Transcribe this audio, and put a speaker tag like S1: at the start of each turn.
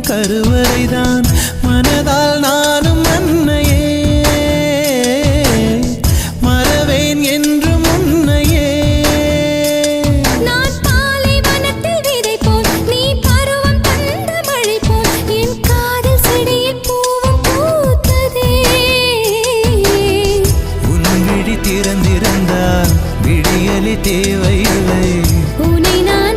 S1: கருவறைதான் மனதால் நானும் அன்னையே மறவேன் என்று முன்னையே.
S2: நான் பாலைவனத்தில் விதை போல் நீ பருவம் தந்த மழை போல் என் காதல் செடியில் பூவும் பூத்ததே.
S1: உன் விழி திறந்திருந்தால் விடியலி தேவையில்லை.
S2: உன்னை நான்